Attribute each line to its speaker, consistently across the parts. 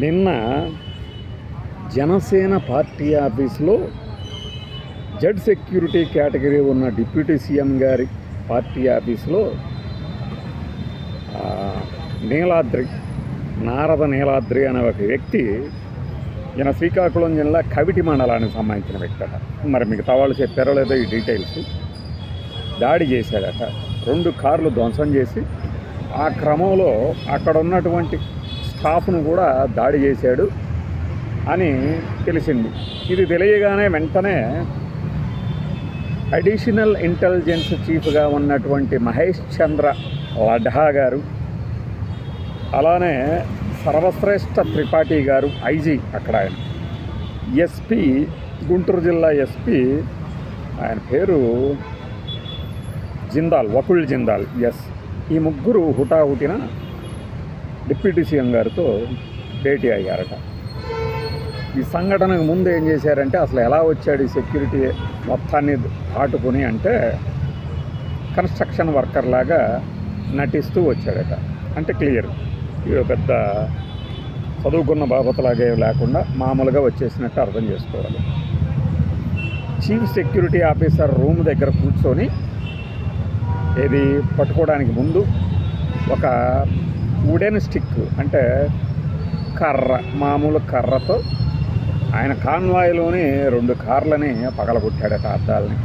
Speaker 1: నిన్న జనసేన పార్టీ ఆఫీస్లో Z security category ఉన్న డిప్యూటీ సీఎం గారి పార్టీ ఆఫీస్లో నీలాద్రి నారద నీలాద్రి అనే ఒక వ్యక్తి ఈయన శ్రీకాకుళం జిల్లా కవిటి మండలానికి సంబంధించిన వ్యక్తి అట. మరి మిగతా వాళ్ళు చెప్పారో లేదో ఈ డీటెయిల్స్. దాడి చేశాడట, 2 కార్లు ధ్వంసం చేసి ఆ క్రమంలో అక్కడ ఉన్నటువంటి స్టాఫ్ను కూడా దాడి చేశాడు అని తెలిసింది. ఇది తెలియగానే వెంటనే అడిషనల్ ఇంటెలిజెన్స్ చీఫ్గా ఉన్నటువంటి మహేష్ చంద్ర లడ్హా గారు, అలానే సర్వశ్రేష్ఠ త్రిపాఠి గారు ఐజీ, అక్కడ ఆయన ఎస్పీ, గుంటూరు జిల్లా ఎస్పీ, ఆయన పేరు జిందాల్, వకుల్ జిందాల్, ఈ ముగ్గురు హుటాహుటిన డిప్యూటీ సీఎం గారితో భేటీ అయ్యారట. ఈ సంఘటనకు ముందు ఏం చేశారంటే, అసలు ఎలా వచ్చాడు ఈ సెక్యూరిటీ మొత్తాన్ని దాటుకుని అంటే, కన్స్ట్రక్షన్ వర్కర్ లాగా నటిస్తూ వచ్చాడట. అంటే క్లియర్, ఇవి పెద్ద చదువుకున్న బాబతలాగే లేకుండా మామూలుగా వచ్చేసినట్టు అర్థం చేసుకోవాలి. చీఫ్ సెక్యూరిటీ ఆఫీసర్ రూమ్ దగ్గర కూర్చొని ఏది పట్టుకోవడానికి ముందు ఒక వుడెన్ స్టిక్, అంటే కర్ర, మామూలు కర్రతో ఆయన కాన్వాయ్లోని 2 కార్లని పగలగొట్టాడట, అద్దాలని.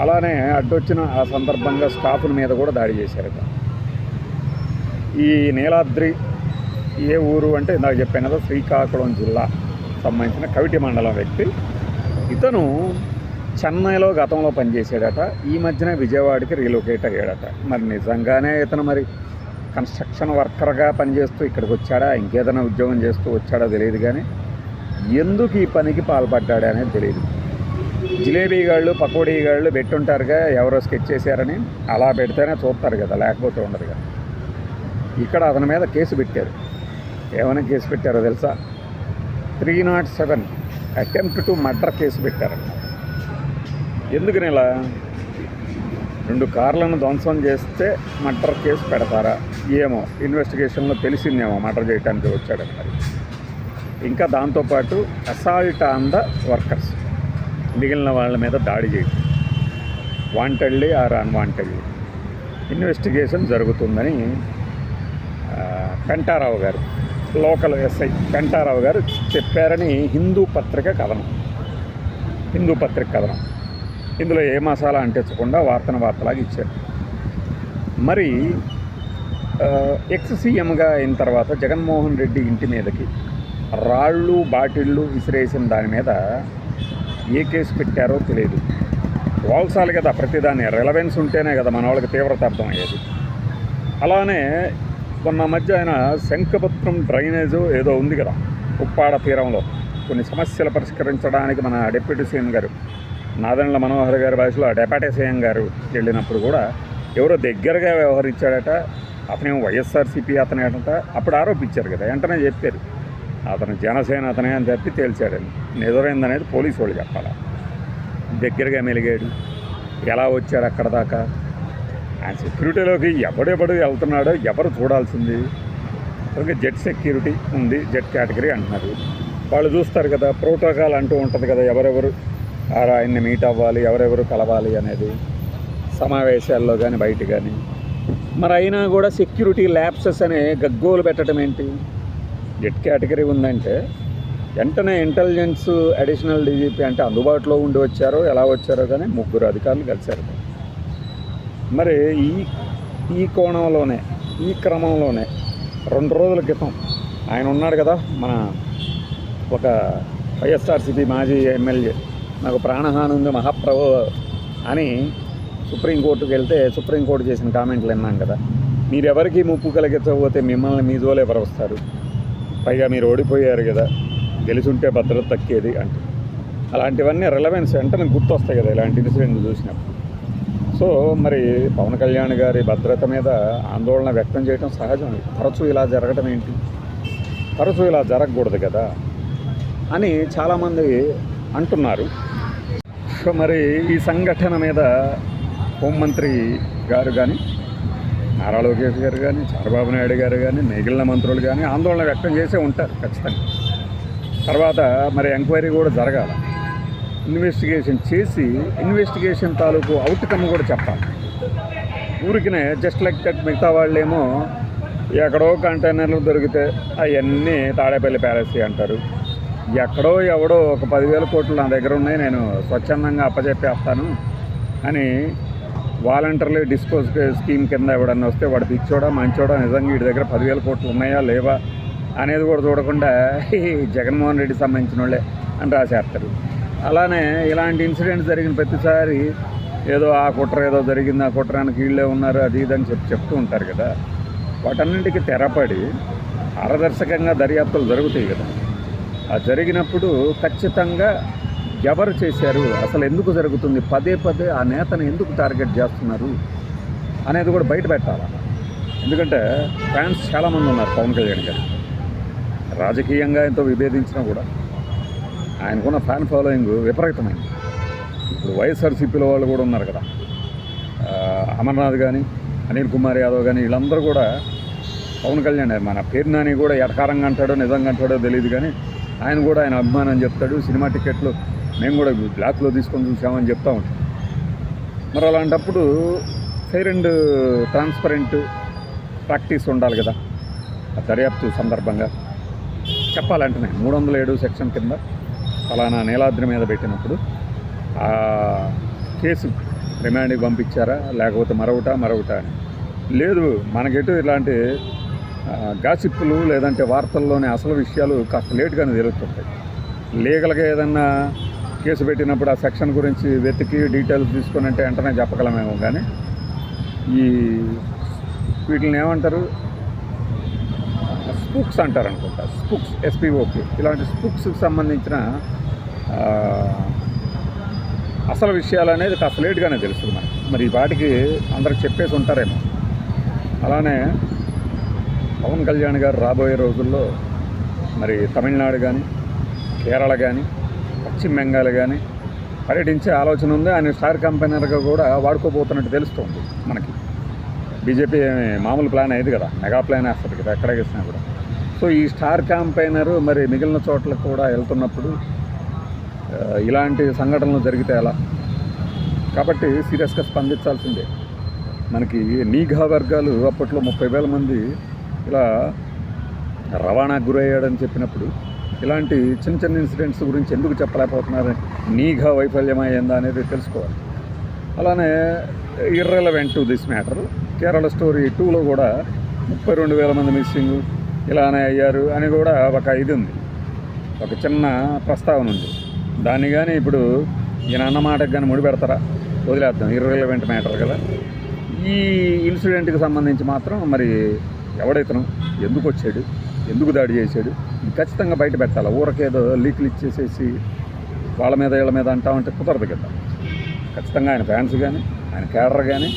Speaker 1: అలానే అడ్డొచ్చిన ఆ సందర్భంగా స్టాఫ్ల మీద కూడా దాడి చేశారట. ఈ నీలాద్రి ఏ ఊరు అంటే ఇందాక చెప్పాను కదా, శ్రీకాకుళం జిల్లా సంబంధించిన కవిటి మండలం వ్యక్తి. ఇతను చెన్నైలో గతంలో పనిచేసాడట, ఈ మధ్యన విజయవాడకి రీలొకేట్ అయ్యాడట. మరి నిజంగానే ఇతను మరి కన్స్ట్రక్షన్ వర్కర్గా పనిచేస్తూ ఇక్కడికి వచ్చాడా, ఇంకేదైనా ఉద్యోగం చేస్తూ వచ్చాడో తెలియదు, కానీ ఎందుకు ఈ పనికి పాల్పడ్డాడా అనేది తెలియదు. జిలేబీ గాళ్ళు, పకోడీ గాళ్ళు పెట్టుంటారుగా, ఎవరో స్కెచ్ చేశారని, అలా పెడితేనే చూస్తారు కదా, లేకపోతే ఉండదు కదా. ఇక్కడ అతని మీద కేసు పెట్టారు. ఏమైనా కేసు పెట్టారో తెలుసా? 307 అటెంప్ట్ టు మర్డర్ కేసు పెట్టారన్నమాట. ఎందుకని ఇలా 2 కార్లను ధ్వంసం చేస్తే మర్డర్ కేసు పెడతారా ఏమో, ఇన్వెస్టిగేషన్లో తెలిసిందేమో మర్డర్ చేయడానికి వచ్చాడని. మరి ఇంకా దాంతోపాటు అసాల్ట్ ఆన్ ద వర్కర్స్, మిగిలిన వాళ్ళ మీద దాడి చేయడం, వాంటెడ్లీ ఆర్ అన్వాంటెడ్లీ ఇన్వెస్టిగేషన్ జరుగుతుందని పెంటారావు గారు, లోకల్ ఎస్ఐ పెంటారావు గారు చెప్పారని హిందూ పత్రిక కథనం. ఇందులో ఏ మసాలా అంటించకుండా వార్తలాగా ఇచ్చారు. మరి ఎక్స్ సీఎంగా అయిన తర్వాత జగన్మోహన్ రెడ్డి ఇంటి మీదకి రాళ్ళు బాటిళ్ళు విసిరేసిన దాని మీద ఏ కేసు పెట్టారో తెలియదు. వాల్సాలి కదా ప్రతిదాన్ని, రెలవెన్స్ ఉంటేనే కదా మన వాళ్ళకి తీవ్రత అర్థమయ్యేది. అలానే మొన్న మధ్య ఆయన శంఖపత్రం డ్రైనేజు ఏదో ఉంది కదా ఉప్పాడ తీరంలో, కొన్ని సమస్యలు పరిష్కరించడానికి మన డిప్యూటీ సీఎం గారు నాదెండ్ల మనోహర్ గారి భాషలో డెప్యూటీ సీఎం గారు వెళ్ళినప్పుడు కూడా ఎవరో దగ్గరగా వ్యవహరించాడట. అతనేమో వైఎస్ఆర్సీపీ అతనే అట. అప్పుడు ఆరోపించారు కదా, వెంటనే చెప్పారు అతను జనసేన అతనే అని చెప్పి తేల్చాడని. నిజమైందనేది పోలీసు వాళ్ళు చెప్పాలి. దగ్గరగా మెలిగాడు, ఎలా వచ్చాడు అక్కడ దాకా, ఆయన సెక్యూరిటీలోకి ఎవడెవడు వెళ్తున్నాడో ఎవరు చూడాల్సింది. అలాగే జెడ్ సెక్యూరిటీ ఉంది, జెడ్ కేటగిరీ అంటున్నారు. వాళ్ళు చూస్తారు కదా, ప్రోటోకాల్ అంటూ ఉంటుంది కదా, ఎవరెవరు ఆయన్ని మీట్ అవ్వాలి, ఎవరెవరు కలవాలి అనేది, సమావేశాల్లో కానీ బయట కానీ. మరి అయినా కూడా సెక్యూరిటీ ల్యాప్సెస్ అనే గగ్గోలు పెట్టడం ఏంటి? జెడ్ కేటగిరీ ఉందంటే వెంటనే ఇంటెలిజెన్స్ అడిషనల్ డీజీపీ అంటే అందుబాటులో ఉండి వచ్చారో ఎలా వచ్చారో కానీ 3 అధికారులు కలిశారు. మరి ఈ కోణంలోనే, ఈ క్రమంలోనే 2 రోజుల క్రితం ఆయన ఉన్నాడు కదా, మన ఒక వైఎస్ఆర్సీపీ మాజీ ఎమ్మెల్యే, నాకు ప్రాణహాని ఉంది మహాప్రభు అని సుప్రీంకోర్టుకు వెళ్తే సుప్రీంకోర్టు చేసిన కామెంట్లు విన్నాం కదా. మీరెవరికి ముప్పు కలిగించకపోతే మిమ్మల్ని మీ జోలు ఎవరు వస్తారు, పైగా మీరు ఓడిపోయారు కదా, గెలుచుంటే భద్రత తక్కేది అంటే. అలాంటివన్నీ రెలవెన్స్ వెంటనే గుర్తొస్తాయి కదా ఇలాంటి ఇన్సిడెంట్ చూసినప్పుడు. సో మరి పవన్ కళ్యాణ్ గారి భద్రత మీద ఆందోళన వ్యక్తం చేయడం సహజం. తరచూ ఇలా జరగడం ఏంటి, తరచూ ఇలా జరగకూడదు కదా అని చాలామంది అంటున్నారు. సో మరి ఈ సంఘటన మీద హోంమంత్రి గారు కానీ నారా లోకేష్ గారు కానీ, చంద్రబాబు నాయుడు గారు కానీ, మిగిలిన మంత్రులు కానీ ఆందోళన వ్యక్తం చేసే ఉంటారు ఖచ్చితంగా. తర్వాత మరి ఎంక్వైరీ కూడా జరగాలి, ఇన్వెస్టిగేషన్ చేసి ఇన్వెస్టిగేషన్ తాలూకు అవుట్కమ్ కూడా చెప్పాలి. ఊరికినే జస్ట్ లైక్ దట్ మిగతా వాళ్ళేమో ఎక్కడో కంటైనర్లు దొరికితే అవన్నీ తాడేపల్లి ప్యాలెసీ అంటారు, ఎక్కడో ఎవడో ఒక 10,000 కోట్లు నా దగ్గర ఉన్నాయి నేను స్వచ్ఛందంగా అప్పచెప్పేస్తాను అని వాలంటీర్లీ డిస్పోజ్ స్కీమ్ కింద ఎవడన్నా వస్తే వాడు పిచ్చోడా మంచోడా నిజంగా వీడి దగ్గర 10,000 కోట్లు ఉన్నాయా లేవా అనేది కూడా చూడకుండా జగన్మోహన్ రెడ్డికి సంబంధించిన వాళ్ళే అని రాసేస్తారు. అలానే ఇలాంటి ఇన్సిడెంట్స్ జరిగిన ప్రతిసారి ఏదో ఆ కుట్ర ఏదో జరిగింది, ఆ కుట్రానికి వీళ్ళే ఉన్నారు అది ఇదని చెప్తూ ఉంటారు కదా. వాటన్నింటికి తెరపడి పారదర్శకంగా దర్యాప్తులు జరుగుతాయి కదా. ఆ జరిగినప్పుడు ఖచ్చితంగా ఎవరు చేశారు, అసలు ఎందుకు జరుగుతుంది, పదే పదే ఆ నేతను ఎందుకు టార్గెట్ చేస్తున్నారు అనేది కూడా బయట పెట్టాలి. ఎందుకంటే ఫ్యాన్స్ చాలామంది ఉన్నారు పవన్ కళ్యాణ్ గారు. రాజకీయంగా ఎంతో విభేదించినా కూడా ఆయనకున్న ఫ్యాన్ ఫాలోయింగ్ విపరీతమైంది. ఇప్పుడు వైఎస్ఆర్సీపీలో వాళ్ళు కూడా ఉన్నారు కదా, అమర్నాథ్ కానీ, అనిల్ కుమార్ యాదవ్ కానీ, వీళ్ళందరూ కూడా పవన్ కళ్యాణ్ మన పేరు నాని కూడా ఎటకారంగా అంటాడో నిజంగా అంటాడో తెలియదు కానీ ఆయన కూడా ఆయన అభిమానం చెప్తాడు. సినిమా టికెట్లు మేము కూడా బ్లాక్లో తీసుకొని చూసామని చెప్తూ ఉంటాం. మరి అలాంటప్పుడు ఫెయిర్ అండ్ ట్రాన్స్పరెంట్ ప్రాక్టీస్ ఉండాలి కదా. ఆ దర్యాప్తు సందర్భంగా చెప్పాలంటేనే 307 సెక్షన్ కింద ఫలానా నీలాద్రి మీద పెట్టినప్పుడు ఆ కేసు రిమాండ్కి పంపించారా లేకపోతే మరొకట అని లేదు. మనకెటు ఇలాంటి గాసిప్పులు లేదంటే వార్తల్లోని అసలు విషయాలు కాస్త లేట్గానే తెలుస్తుంటాయి. లీగల్గా ఏదన్నా కేసు పెట్టినప్పుడు ఆ సెక్షన్ గురించి వెతికి డీటెయిల్స్ తీసుకొని అంటే వెంటనే చెప్పగలమేమో కానీ ఈ వీటిని ఏమంటారు, స్పూక్స్ అంటారు అనుకుంటా, స్పూక్స్ ఎస్పీఓకి, ఇలాంటి స్పూక్స్కి సంబంధించిన అసలు విషయాలు అనేది కాస్త లేట్గానే తెలుస్తుంది మనకి. మరి వాటికి అందరికి చెప్పేసి ఉంటారేమో. అలానే పవన్ కళ్యాణ్ గారు రాబోయే రోజుల్లో మరి తమిళనాడు కానీ, కేరళ కానీ, పశ్చిమ బెంగాల్ కానీ పర్యటించే ఆలోచన ఉంది. ఆయన స్టార్ కంపెనర్గా కూడా వాడుకోబోతున్నట్టు తెలుస్తుంది మనకి. బీజేపీ మామూలు ప్లాన్ అయ్యేది కదా, మెగా ప్లాన్ వేస్తుంది కదా ఎక్కడ వేసినా కూడా. సో ఈ స్టార్ క్యాంపెయినరు మరి మిగిలిన చోట్లకు కూడా వెళ్తున్నప్పుడు ఇలాంటి సంఘటనలు జరిగితే ఎలా, కాబట్టి సీరియస్గా స్పందించాల్సిందే. మనకి నీఘా వర్గాలు అప్పట్లో 30,000 మంది ఇలా రవాణాకు గురయ్యాడని చెప్పినప్పుడు ఇలాంటి చిన్న చిన్న ఇన్సిడెంట్స్ గురించి ఎందుకు చెప్పలేకపోతున్నారు, నీఘా వైఫల్యం అయ్యిందా అనేది తెలుసుకోవాలి. అలానే irrelevant to this matter Kerala story 2లో కూడా 32,000 మంది మిస్సింగ్ ఇలానే అయ్యారు అని కూడా ఒక ఇది ఉంది, ఒక చిన్న ప్రస్తావన ఉంది. దాన్ని కానీ ఇప్పుడు ఈయన అన్నమాటకు కానీ ముడిపెడతారా, వదిలేద్దాం, ఇర్రెలవెంట్ మ్యాటర్ కదా. ఈ ఇన్సిడెంట్కి సంబంధించి మాత్రం మరి ఎవడైతను, ఎందుకు వచ్చాడు, ఎందుకు దాడి చేశాడు, ఖచ్చితంగా బయట పెట్టాలి. ఊరకేదో లీకులు ఇచ్చేసేసి వాళ్ళ మీద వీళ్ళ మీద అంటామంటే కుదరదు కదా. ఖచ్చితంగా ఆయన ఫ్యాన్స్ కానీ ఆయన క్యాడర్ కానీ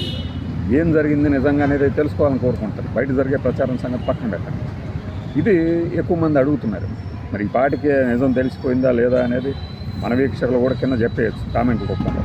Speaker 1: ఏం జరిగింది నిజంగా అనేది తెలుసుకోవాలని కోరుకుంటారు. బయట జరిగే ప్రచారం సంగతి పక్కన పెట్టండి. ఇది ఎక్కువ మంది అడుగుతున్నారు. మరి ఈ పాటికి నిజం తెలిసిపోయిందా లేదా అనేది మన వీక్షకులు కూడా కింద చెప్పేయచ్చు కామెంట్లు రూపంలో.